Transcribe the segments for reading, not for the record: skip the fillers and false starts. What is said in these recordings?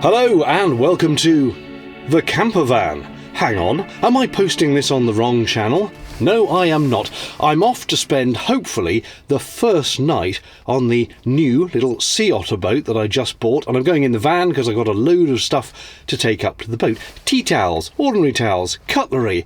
Hello and welcome to The Camper Van. Hang on, am I posting this on the wrong channel? No, I am not. I'm off to spend, hopefully, the first night on the new little Sea Otter boat that I just bought, and I'm going in the van because I've got a load of stuff to take up to the boat. Tea towels, ordinary towels, cutlery,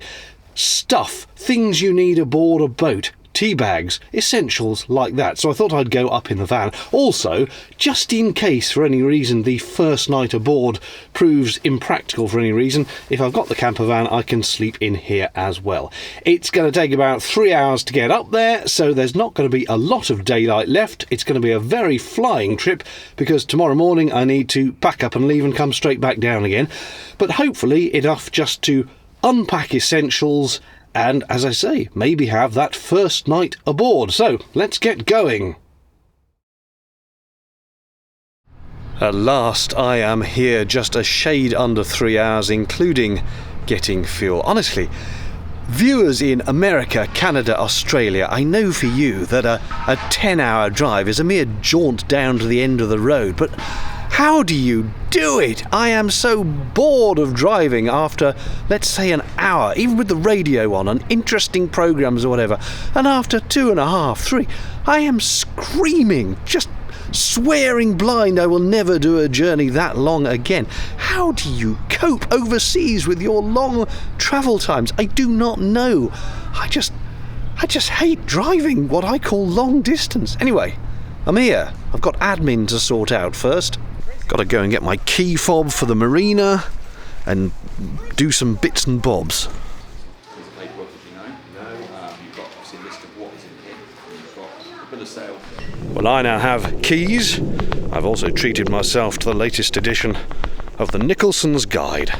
stuff, things you need aboard a boat. Tea bags, essentials like that. So I thought I'd go up in the van. Also, just in case for any reason the first night aboard proves impractical for any reason, if I've got the camper van, I can sleep in here as well. It's going to take about 3 hours to get up there, so there's not going to be a lot of daylight left. It's going to be a very flying trip because tomorrow morning I need to pack up and leave and come straight back down again. But hopefully enough just to unpack essentials and, as I say, maybe have that first night aboard. So, let's get going. At last, I am here, just a shade under 3 hours, including getting fuel. Honestly, viewers in America, Canada, Australia, I know for you that a 10-hour drive is a mere jaunt down to the end of the road, but how do you do it? I am so bored of driving after, let's say, an hour, even with the radio on and interesting programmes or whatever, and after 2.5, 3, I am screaming, just swearing blind I will never do a journey that long again. How do you cope overseas with your long travel times? I do not know. I just hate driving what I call long distance. Anyway, I'm here. I've got admin to sort out first. Got to go and get my key fob for the marina and do some bits and bobs. Well, I now have keys. I've also treated myself to the latest edition of the Nicholson's Guide,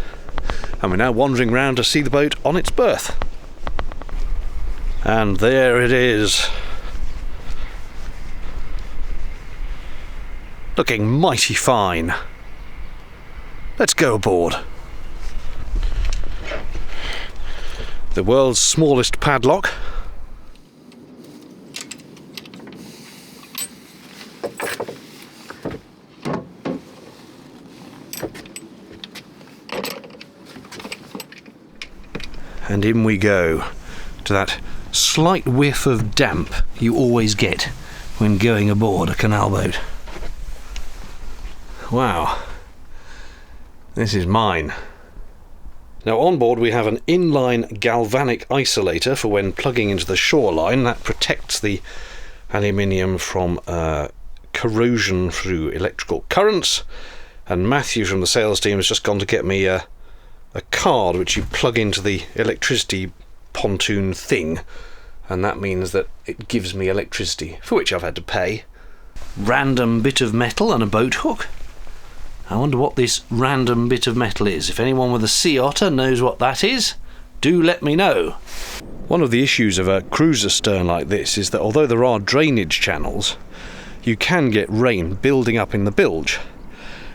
and we're now wandering round to see the boat on its berth. And there it is. Looking mighty fine. Let's go aboard. The world's smallest padlock. And in we go to that slight whiff of damp you always get when going aboard a canal boat. Wow, this is mine. Now on board we have an inline galvanic isolator for when plugging into the shoreline. That protects the aluminium from corrosion through electrical currents. And Matthew from the sales team has just gone to get me a card which you plug into the electricity pontoon thing, and that means that it gives me electricity, for which I've had to pay. Random bit of metal and a boat hook. I wonder what this random bit of metal is. If anyone with a Sea Otter knows what that is, do let me know. One of the issues of a cruiser stern like this is that although there are drainage channels, you can get rain building up in the bilge.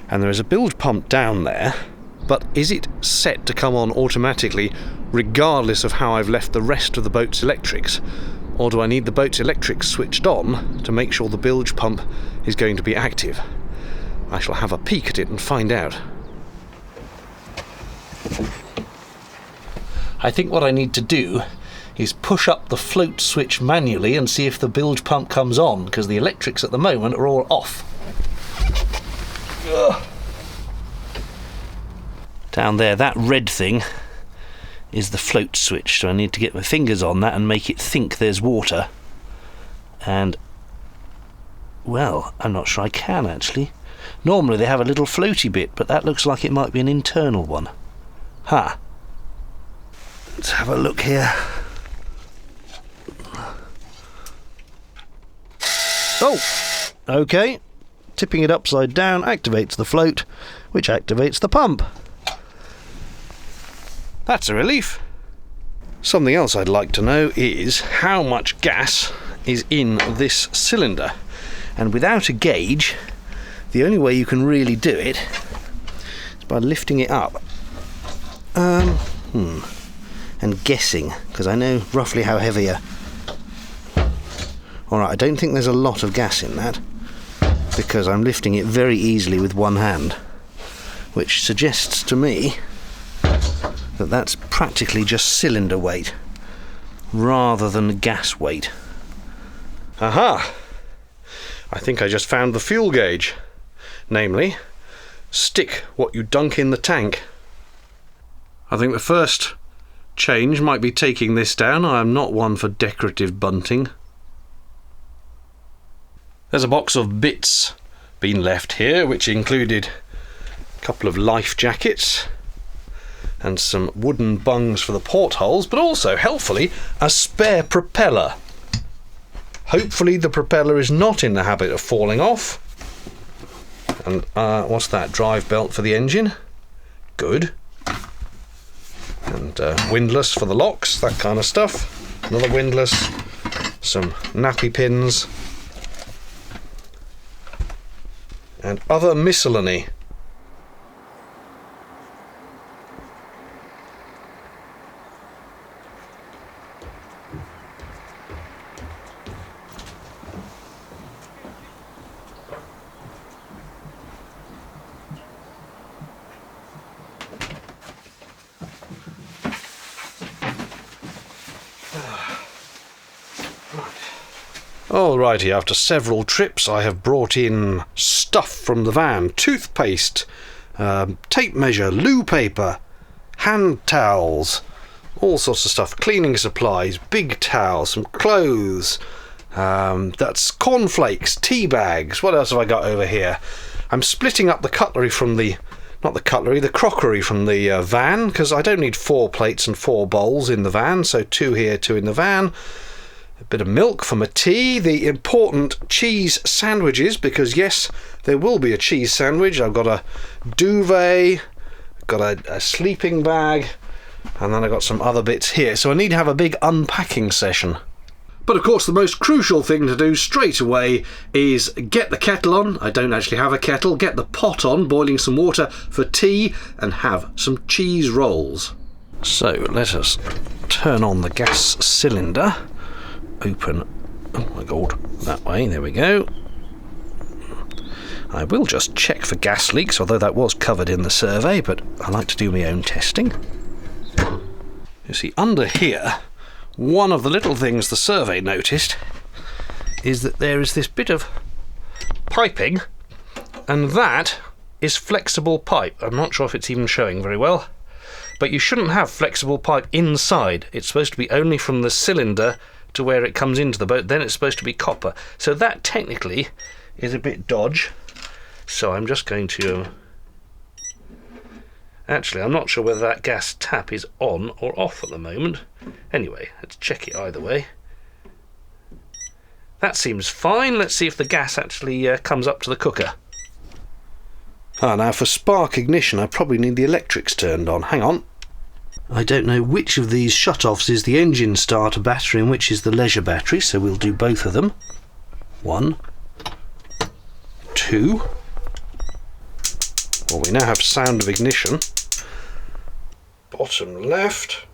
And there is a bilge pump down there, but is it set to come on automatically regardless of how I've left the rest of the boat's electrics? Or do I need the boat's electrics switched on to make sure the bilge pump is going to be active? I shall have a peek at it and find out. I think what I need to do is push up the float switch manually and see if the bilge pump comes on, because the electrics at the moment are all off. Ugh. Down there, that red thing is the float switch, so I need to get my fingers on that and make it think there's water. And, well, I'm not sure I can actually. Normally they have a little floaty bit, but that looks like it might be an internal one. Let's have a look here. Oh, okay. Tipping it upside down activates the float, which activates the pump. That's a relief. Something else I'd like to know is how much gas is in this cylinder. And without a gauge, the only way you can really do it is by lifting it up. And guessing, because I know roughly how heavy a... Alright, I don't think there's a lot of gas in that, because I'm lifting it very easily with one hand, which suggests to me that that's practically just cylinder weight rather than gas weight. Aha! I think I just found the fuel gauge. Namely, stick what you dunk in the tank. I think the first change might be taking this down. I am not one for decorative bunting. There's a box of bits been left here, which included a couple of life jackets and some wooden bungs for the portholes, but also, helpfully, a spare propeller. Hopefully the propeller is not in the habit of falling off. And what's that? Drive belt for the engine. Good. And windlass for the locks, that kind of stuff. Another windlass. Some nappy pins. And other miscellany. Alrighty, after several trips I have brought in stuff from the van. Toothpaste, tape measure, loo paper, hand towels, all sorts of stuff, cleaning supplies, big towels, some clothes, that's cornflakes, tea bags. What else have I got over here? I'm splitting up the cutlery from the crockery from the van, because I don't need 4 plates and 4 bowls in the van, so 2 here, 2 in the van. A bit of milk for my tea, the important cheese sandwiches, because yes, there will be a cheese sandwich. I've got a duvet, got a sleeping bag, and then I've got some other bits here. So I need to have a big unpacking session. But of course the most crucial thing to do straight away is get the kettle on. I don't actually have a kettle. Get the pot on, boiling some water for tea, and have some cheese rolls. So let us turn on the gas cylinder. Open, oh my god, that way, there we go. I will just check for gas leaks, although that was covered in the survey, but I like to do my own testing. You see, under here, one of the little things the survey noticed is that there is this bit of piping, and that is flexible pipe. I'm not sure if it's even showing very well, but you shouldn't have flexible pipe inside. It's supposed to be only from the cylinder to where it comes into the boat, then it's supposed to be copper. So that technically is a bit dodge. So I'm just going to... Actually, I'm not sure whether that gas tap is on or off at the moment. Anyway, let's check it either way. That seems fine. Let's see if the gas actually comes up to the cooker. Now for spark ignition, I probably need the electrics turned on. Hang on. I don't know which of these shut-offs is the engine starter battery and which is the leisure battery, so we'll do both of them. 1, 2. Well, we now have sound of ignition. Bottom left.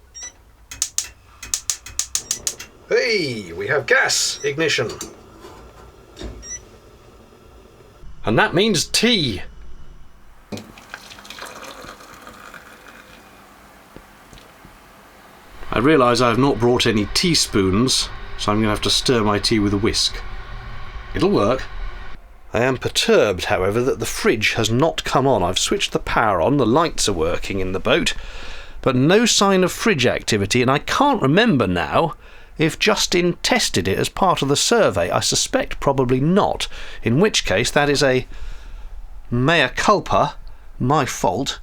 Hey, we have gas ignition. And that means tea. I realise I have not brought any teaspoons, so I'm going to have to stir my tea with a whisk. It'll work. I am perturbed, however, that the fridge has not come on. I've switched the power on, the lights are working in the boat, but no sign of fridge activity, and I can't remember now if Justin tested it as part of the survey. I suspect probably not, in which case that is a mea culpa, my fault.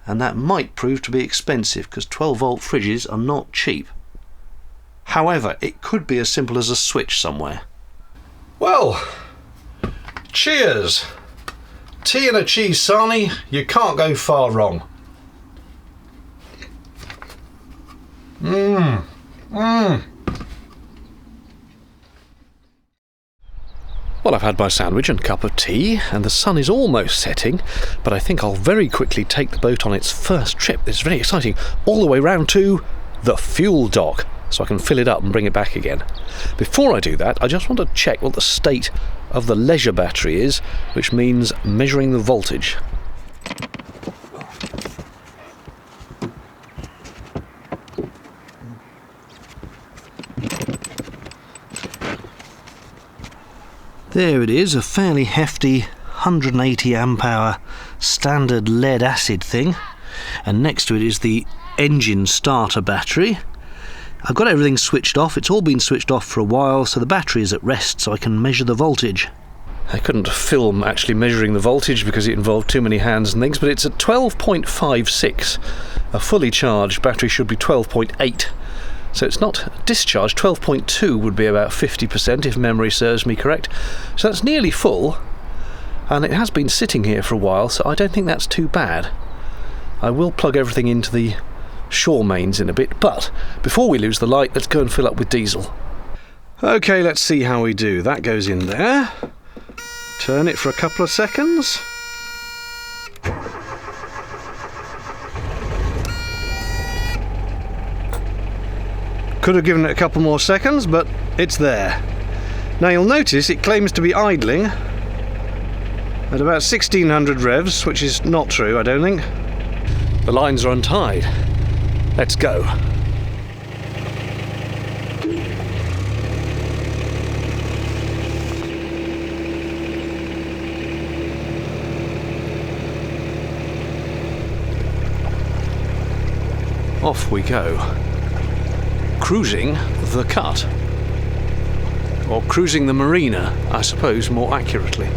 And that might prove to be expensive, because 12-volt fridges are not cheap. However, it could be as simple as a switch somewhere. Well, cheers! Tea and a cheese sarnie, you can't go far wrong. Well, I've had my sandwich and cup of tea, and the sun is almost setting, but I think I'll very quickly take the boat on its first trip. It's very exciting, all the way round to the fuel dock, so I can fill it up and bring it back again. Before I do that, I just want to check what the state of the leisure battery is, which means measuring the voltage. There it is, a fairly hefty 180 amp hour standard lead acid thing, and next to it is the engine starter battery. I've got everything switched off. It's all been switched off for a while, so the battery is at rest, so I can measure the voltage. I couldn't film actually measuring the voltage because it involved too many hands and things, but it's at 12.56. A fully charged battery should be 12.8. So it's not discharged. 12.2 would be about 50% if memory serves me correct. So that's nearly full, and it has been sitting here for a while, so I don't think that's too bad. I will plug everything into the Shaw mains in a bit, but before we lose the light, let's go and fill up with diesel. Okay, let's see how we do. That goes in there. Turn it for a couple of seconds. Could have given it a couple more seconds, but it's there. Now you'll notice it claims to be idling at about 1600 revs, which is not true, I don't think. The lines are untied. Let's go. Off we go. Cruising the cut. Or cruising the marina, I suppose, more accurately.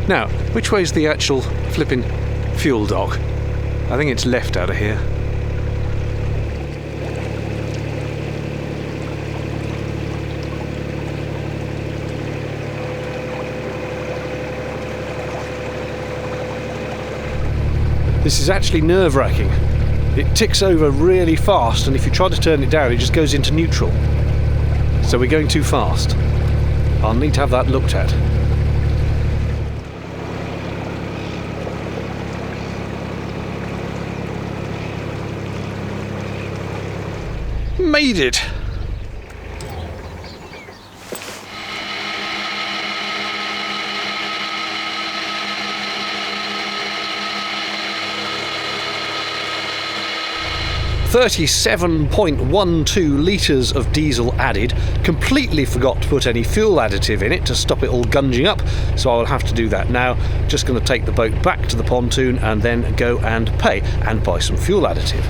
Now, which way's the actual flipping fuel dock? I think it's left out of here. This is actually nerve-wracking. It ticks over really fast, and if you try to turn it down, it just goes into neutral. So we're going too fast. I'll need to have that looked at. Made it! $37.12 litres of diesel added. Completely forgot to put any fuel additive in it to stop it all gunging up, so I'll have to do that now. Just going to take the boat back to the pontoon and then go and pay and buy some fuel additive.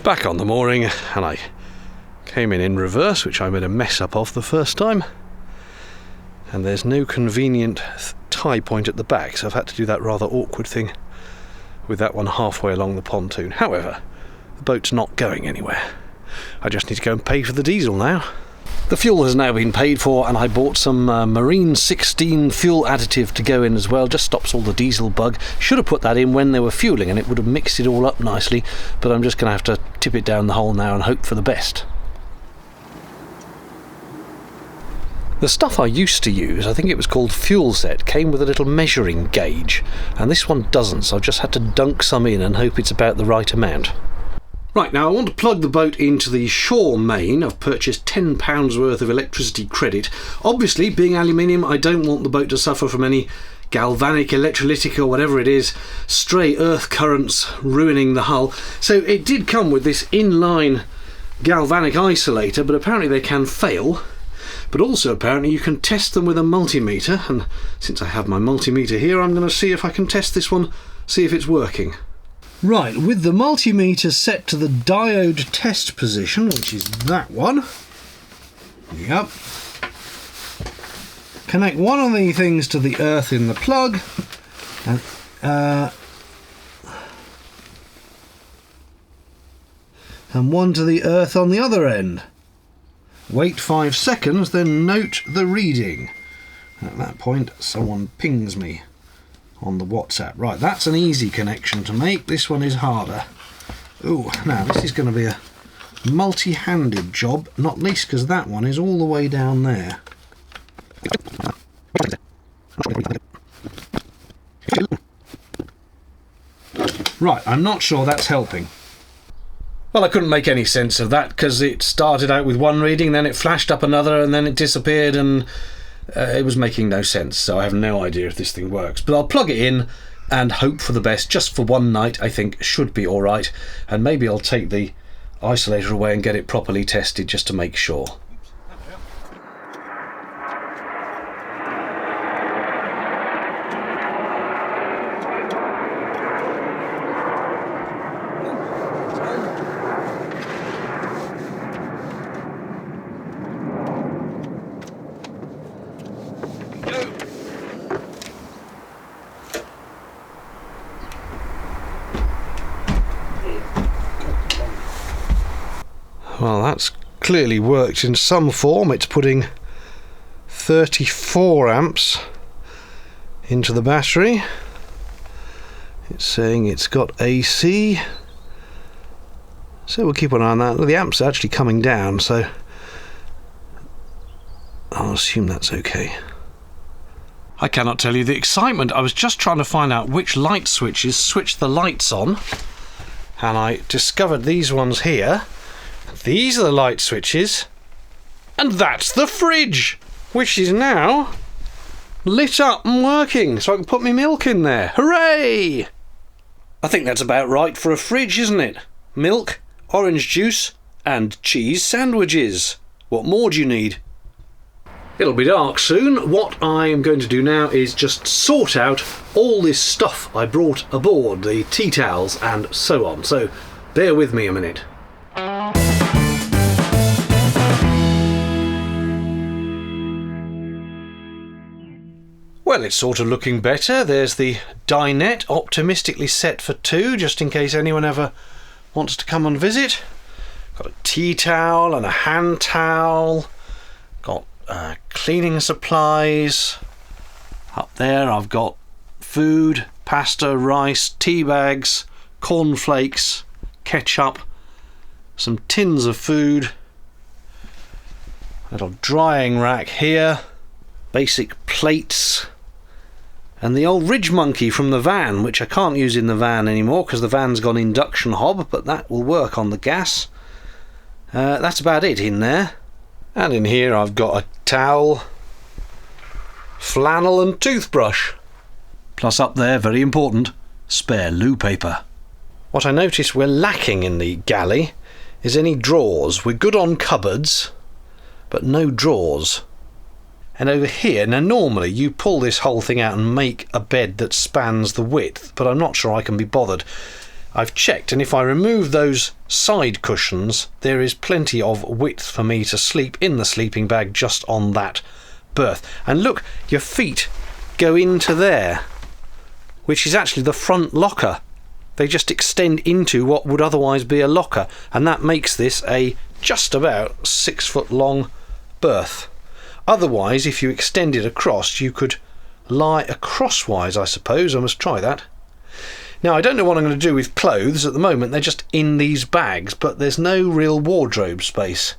Back on the mooring, and I came in reverse, which I made a mess up of the first time, and there's no convenient tie point at the back, so I've had to do that rather awkward thing with that one halfway along the pontoon. However, the boat's not going anywhere. I just need to go and pay for the diesel now. The fuel has now been paid for, and I bought some Marine 16 fuel additive to go in as well. Just stops all the diesel bug. Should have put that in when they were fueling and it would have mixed it all up nicely, but I'm just going to have to tip it down the hole now and hope for the best. The stuff I used to use, I think it was called Fuel Set, came with a little measuring gauge, and this one doesn't, so I've just had to dunk some in and hope it's about the right amount. Right, now I want to plug the boat into the Shaw main. I've purchased £10 worth of electricity credit. Obviously, being aluminium, I don't want the boat to suffer from any galvanic, electrolytic or whatever it is, stray earth currents ruining the hull. So it did come with this inline galvanic isolator, but apparently they can fail. But also apparently you can test them with a multimeter, and since I have my multimeter here, I'm going to see if I can test this one, see if it's working. Right, with the multimeter set to the diode test position, which is that one. Yep. Connect one of the things to the earth in the plug, and one to the earth on the other end. Wait 5 seconds, then note the reading. At that point, someone pings me on the WhatsApp. Right, that's an easy connection to make. This one is harder. Ooh, now this is going to be a multi-handed job, not least because that one is all the way down there. Right, I'm not sure that's helping. Well, I couldn't make any sense of that because it started out with one reading, then it flashed up another, and then it disappeared, and it was making no sense, so I have no idea if this thing works. But I'll plug it in and hope for the best. Just for one night, I think should be alright, and maybe I'll take the isolator away and get it properly tested just to make sure. Well, that's clearly worked in some form. It's putting 34 amps into the battery. It's saying it's got AC, so we'll keep an eye on that. The amps are actually coming down, so I'll assume that's okay. I cannot tell you the excitement. I was just trying to find out which light switches switch the lights on, and I discovered these ones here. These are the light switches, and that's the fridge, which is now lit up and working, so I can put my milk in there. Hooray! I think that's about right for a fridge, isn't it? Milk, orange juice, and cheese sandwiches. What more do you need? It'll be dark soon. What I'm going to do now is just sort out all this stuff I brought aboard, the tea towels and so on, so bear with me a minute. Well, it's sort of looking better. There's the dinette, optimistically set for 2, just in case anyone ever wants to come and visit. Got a tea towel and a hand towel. Got cleaning supplies. Up there I've got food, pasta, rice, tea bags, cornflakes, ketchup, some tins of food. Little drying rack here. Basic plates. And the old Ridge Monkey from the van, which I can't use in the van anymore because the van's gone induction hob, but that will work on the gas. That's about it in there. And in here I've got a towel, flannel and toothbrush. Plus up there, very important, spare loo paper. What I notice we're lacking in the galley is any drawers. We're good on cupboards, but no drawers. And over here, now normally you pull this whole thing out and make a bed that spans the width, but I'm not sure I can be bothered. I've checked, and if I remove those side cushions, there is plenty of width for me to sleep in the sleeping bag just on that berth. And look, your feet go into there, which is actually the front locker. They just extend into what would otherwise be a locker, and that makes this a just about 6 foot long berth. Otherwise, if you extend it across, you could lie acrosswise, I suppose. I must try that. Now, I don't know what I'm going to do with clothes. At the moment, they're just in these bags, but there's no real wardrobe space.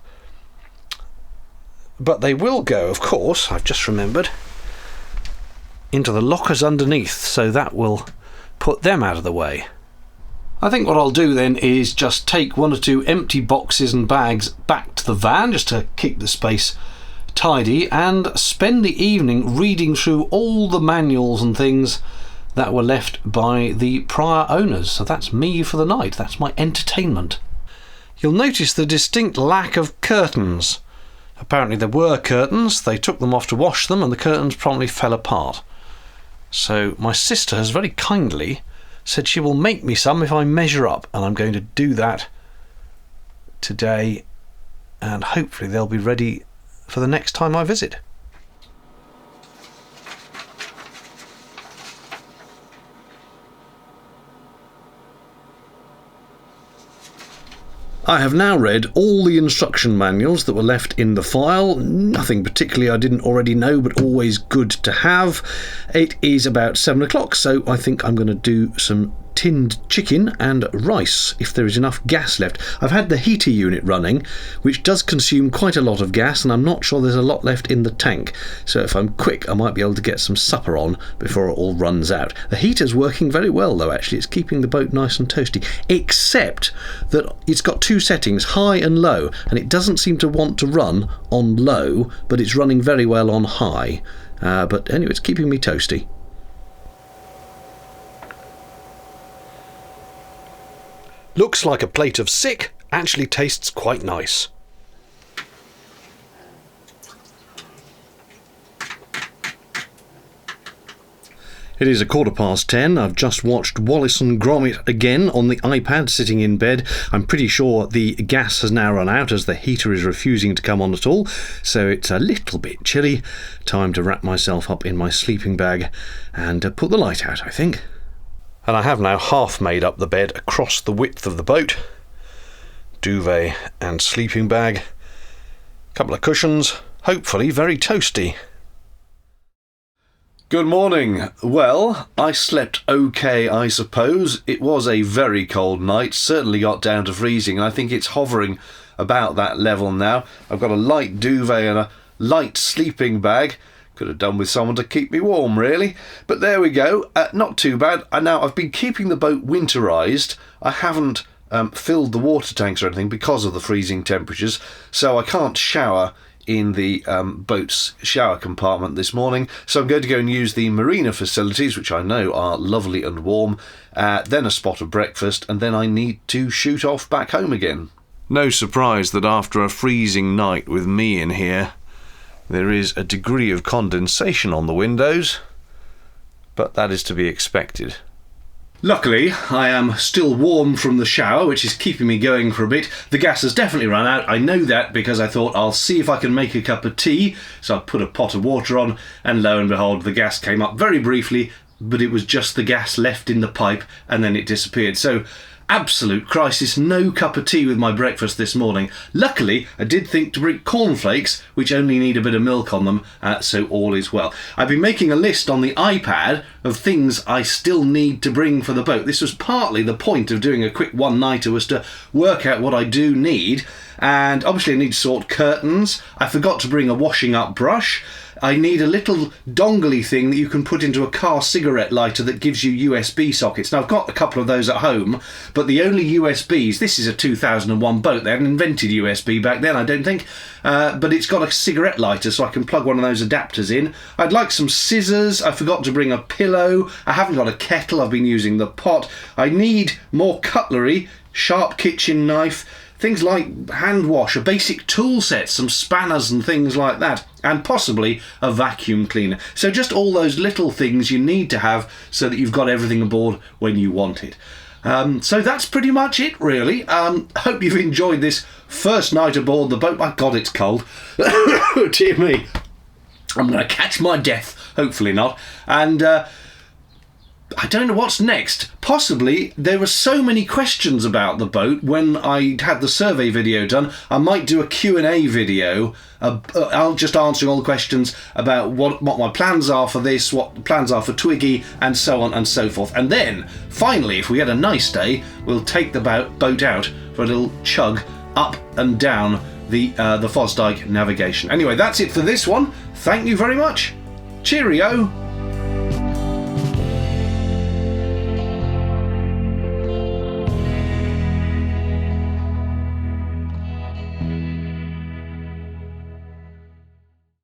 But they will go, of course, I've just remembered, into the lockers underneath, so that will put them out of the way. I think what I'll do then is just take 1 or 2 empty boxes and bags back to the van, just to keep the space tidy, and spend the evening reading through all the manuals and things that were left by the prior owners. So that's me for the night. That's my entertainment. You'll notice the distinct lack of curtains. Apparently there were curtains. They took them off to wash them and the curtains promptly fell apart. So my sister has very kindly said she will make me some if I measure up, and I'm going to do that today, and hopefully they'll be ready for the next time I visit. I have now read all the instruction manuals that were left in the file. Nothing particularly I didn't already know, but always good to have. It is about 7 o'clock, so I think I'm going to do some tinned chicken and rice if there is enough gas left. I've had the heater unit running, which does consume quite a lot of gas, and I'm not sure there's a lot left in the tank, so if I'm quick I might be able to get some supper on before it all runs out. The heater's working very well though, actually. It's keeping the boat nice and toasty, except that it's got 2 settings, high and low, and it doesn't seem to want to run on low, but it's running very well on high. But anyway, it's keeping me toasty. Looks like a plate of sick, actually tastes quite nice. It is 10:15. I've just watched Wallace and Gromit again on the iPad sitting in bed. I'm pretty sure the gas has now run out as the heater is refusing to come on at all, so it's a little bit chilly. Time to wrap myself up in my sleeping bag and put the light out, I think. And I have now half made up the bed across the width of the boat. Duvet and sleeping bag. Couple of cushions, hopefully very toasty. Good morning. Well, I slept okay, I suppose. It was a very cold night, certainly got down to freezing, and I think it's hovering about that level now. I've got a light duvet and a light sleeping bag. Could have done with someone to keep me warm, really. But there we go. Not too bad. Now, I've been keeping the boat winterised. I haven't filled the water tanks or anything because of the freezing temperatures, so I can't shower in the boat's shower compartment this morning, so I'm going to go and use the marina facilities, which I know are lovely and warm, then a spot of breakfast, and then I need to shoot off back home again. No surprise that after a freezing night with me in here, there is a degree of condensation on the windows, but that is to be expected. Luckily, I am still warm from the shower, which is keeping me going for a bit. The gas has definitely run out. I know that because I thought I'll see if I can make a cup of tea. So I put a pot of water on, and lo and behold, the gas came up very briefly, but it was just the gas left in the pipe, and then it disappeared. So, absolute crisis, no cup of tea with my breakfast this morning. Luckily, I did think to bring cornflakes, which only need a bit of milk on them, so all is well. I've been making a list on the iPad of things I still need to bring for the boat. This was partly the point of doing a quick one-nighter, was to work out what I do need, and obviously I need to sort curtains. I forgot to bring a washing up brush. I need a little dongly thing that you can put into a car cigarette lighter that gives you USB sockets. Now, I've got a couple of those at home, but the only USBs, this is a 2001 boat, they hadn't invented USB back then, I don't think, but it's got a cigarette lighter, so I can plug one of those adapters in. I'd like some scissors. I forgot to bring a pillow. I haven't got a kettle, I've been using the pot. I need more cutlery, sharp kitchen knife, things like hand wash, a basic tool set, some spanners and things like that, and possibly a vacuum cleaner. So just all those little things you need to have so that you've got everything aboard when you want it. So that's pretty much it, really. Hope you've enjoyed this first night aboard the boat. My God, it's cold. Dear me. I'm going to catch my death. Hopefully not. And I don't know what's next. Possibly, there were so many questions about the boat when I had the survey video done, I might do a Q&A video. I'll just answering all the questions about what my plans are for this, what the plans are for Twiggy, and so on and so forth. And then, finally, if we get a nice day, we'll take the boat out for a little chug up and down the Fosdyke navigation. Anyway, that's it for this one. Thank you very much. Cheerio.